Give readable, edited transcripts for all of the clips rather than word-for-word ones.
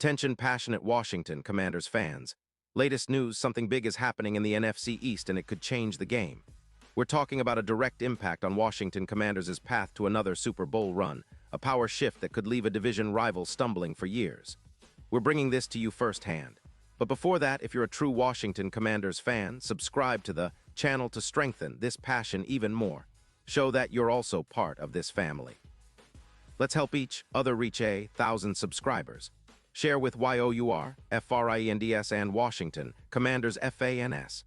Attention passionate Washington Commanders fans. Latest news, something big is happening in the NFC East and it could change the game. We're talking about a direct impact on Washington Commanders' path to another Super Bowl run, a power shift that could leave a division rival stumbling for years. We're bringing this to you firsthand. But before that, if you're a true Washington Commanders fan, subscribe to the channel to strengthen this passion even more. Show that you're also part of this family. Let's help each other reach 1,000 subscribers. Share with YOUR, FRIENDS and Washington, Commanders FANS.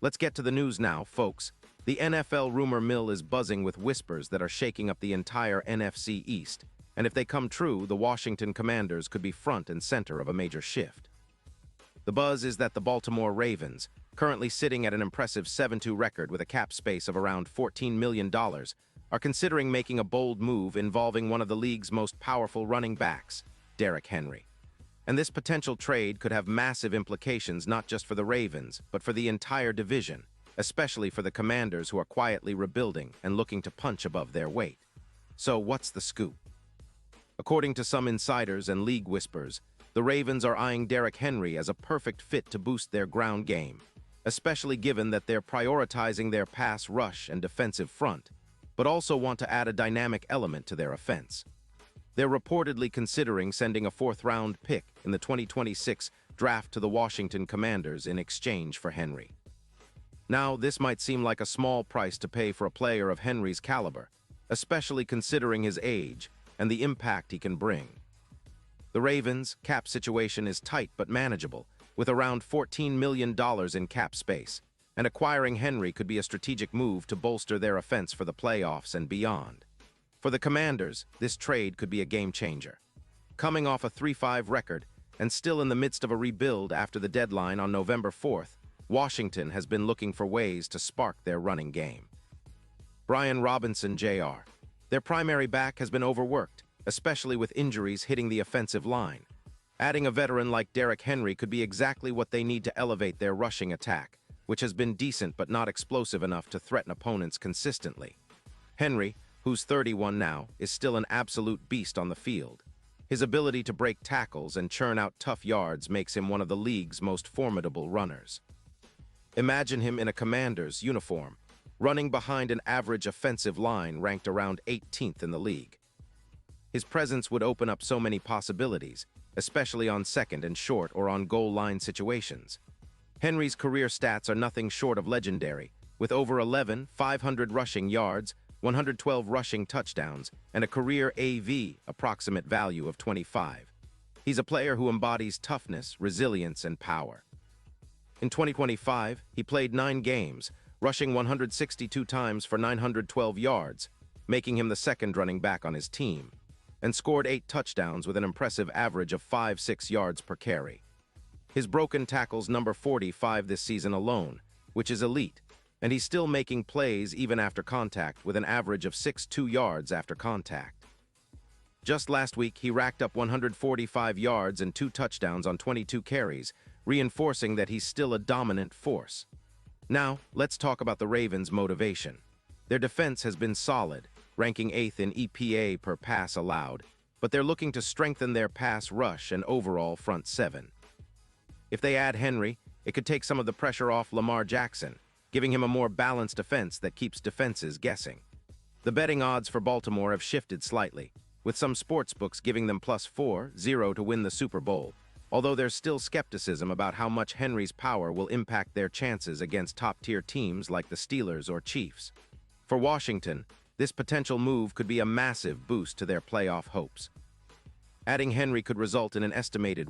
Let's get to the news now, folks. The NFL rumor mill is buzzing with whispers that are shaking up the entire NFC East. And if they come true, the Washington Commanders could be front and center of a major shift. The buzz is that the Baltimore Ravens, currently sitting at an impressive 7-2 record with a cap space of around $14 million, are considering making a bold move involving one of the league's most powerful running backs, Derrick Henry. And this potential trade could have massive implications not just for the Ravens, but for the entire division, especially for the Commanders who are quietly rebuilding and looking to punch above their weight. So what's the scoop? According to some insiders and league whispers, the Ravens are eyeing Derrick Henry as a perfect fit to boost their ground game, especially given that they're prioritizing their pass rush and defensive front, but also want to add a dynamic element to their offense. They're reportedly considering sending a fourth-round pick in the 2026 draft to the Washington Commanders in exchange for Henry. Now, this might seem like a small price to pay for a player of Henry's caliber, especially considering his age and the impact he can bring. The Ravens' cap situation is tight but manageable, with around $14 million in cap space, and acquiring Henry could be a strategic move to bolster their offense for the playoffs and beyond. For the Commanders, this trade could be a game-changer. Coming off a 3-5 record and still in the midst of a rebuild after the deadline on November 4th, Washington has been looking for ways to spark their running game. Brian Robinson Jr., their primary back, has been overworked, especially with injuries hitting the offensive line. Adding a veteran like Derrick Henry could be exactly what they need to elevate their rushing attack, which has been decent but not explosive enough to threaten opponents consistently. Henry, who's 31 now, is still an absolute beast on the field. His ability to break tackles and churn out tough yards makes him one of the league's most formidable runners. Imagine him in a Commanders uniform, running behind an average offensive line ranked around 18th in the league. His presence would open up so many possibilities, especially on second and short or on goal line situations. Henry's career stats are nothing short of legendary, with over 500 rushing yards, 112 rushing touchdowns, and a career AV approximate value of 25. He's a player who embodies toughness, resilience, and power. In 2025, he played 9 games, rushing 162 times for 912 yards, making him the second running back on his team, and scored 8 touchdowns with an impressive average of 5-6 yards per carry. His broken tackles number 45 this season alone, which is elite, and he's still making plays even after contact with an average of 6.2 yards after contact. Just last week, he racked up 145 yards and 2 touchdowns on 22 carries, reinforcing that he's still a dominant force. Now, let's talk about the Ravens' motivation. Their defense has been solid, ranking 8th in EPA per pass allowed, but they're looking to strengthen their pass rush and overall front seven. If they add Henry, it could take some of the pressure off Lamar Jackson, giving him a more balanced offense that keeps defenses guessing. The betting odds for Baltimore have shifted slightly, with some sportsbooks giving them +4-0 to win the Super Bowl, although there's still skepticism about how much Henry's power will impact their chances against top-tier teams like the Steelers or Chiefs. For Washington, this potential move could be a massive boost to their playoff hopes. Adding Henry could result in an estimated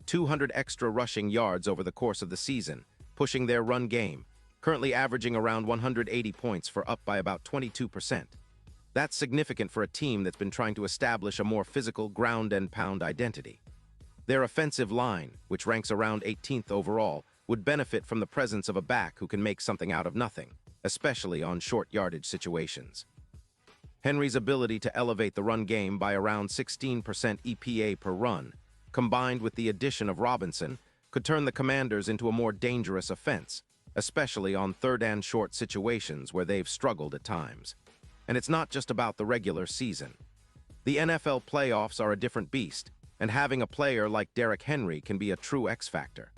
200 extra rushing yards over the course of the season, pushing their run game, currently averaging around 180 points for up by about 22%. That's significant for a team that's been trying to establish a more physical ground-and-pound identity. Their offensive line, which ranks around 18th overall, would benefit from the presence of a back who can make something out of nothing, especially on short yardage situations. Henry's ability to elevate the run game by around 16% EPA per run, combined with the addition of Robinson, could turn the Commanders into a more dangerous offense, especially on third and short situations where they've struggled at times. And it's not just about the regular season. The NFL playoffs are a different beast, and having a player like Derrick Henry can be a true X-factor.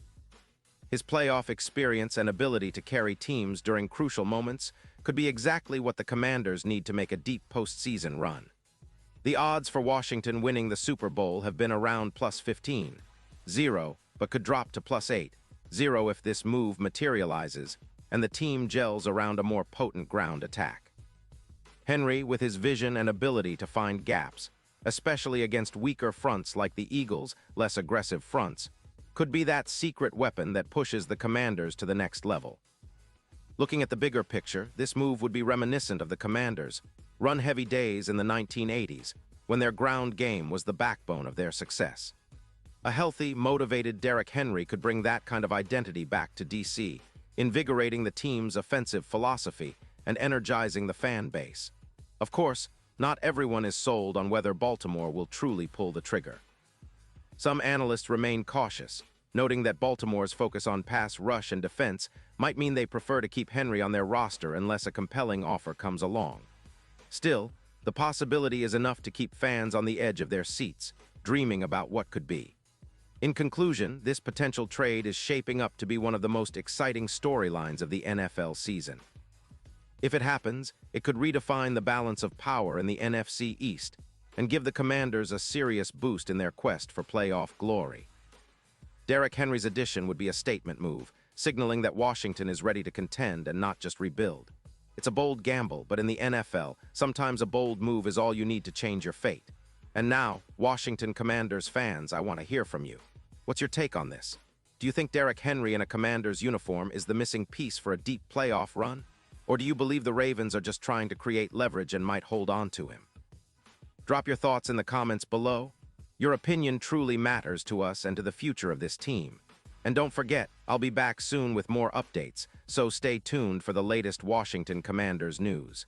His playoff experience and ability to carry teams during crucial moments could be exactly what the Commanders need to make a deep postseason run. The odds for Washington winning the Super Bowl have been around plus 15, 0, but could drop to plus 8, 0 if this move materializes and the team gels around a more potent ground attack. Henry, with his vision and ability to find gaps, especially against weaker fronts like the Eagles' less aggressive fronts, could be that secret weapon that pushes the Commanders to the next level. Looking at the bigger picture, this move would be reminiscent of the Commanders' run-heavy days in the 1980s, when their ground game was the backbone of their success. A healthy, motivated Derrick Henry could bring that kind of identity back to DC, invigorating the team's offensive philosophy and energizing the fan base. Of course, not everyone is sold on whether Baltimore will truly pull the trigger. Some analysts remain cautious, noting that Baltimore's focus on pass rush and defense might mean they prefer to keep Henry on their roster unless a compelling offer comes along. Still, the possibility is enough to keep fans on the edge of their seats, dreaming about what could be. In conclusion, this potential trade is shaping up to be one of the most exciting storylines of the NFL season. If it happens, it could redefine the balance of power in the NFC East and give the Commanders a serious boost in their quest for playoff glory. Derrick Henry's addition would be a statement move, signaling that Washington is ready to contend and not just rebuild. It's a bold gamble, but in the NFL, sometimes a bold move is all you need to change your fate. And now, Washington Commanders fans, I want to hear from you. What's your take on this? Do you think Derrick Henry in a Commanders uniform is the missing piece for a deep playoff run? Or do you believe the Ravens are just trying to create leverage and might hold on to him? Drop your thoughts in the comments below. Your opinion truly matters to us and to the future of this team. And don't forget, I'll be back soon with more updates, so stay tuned for the latest Washington Commanders news.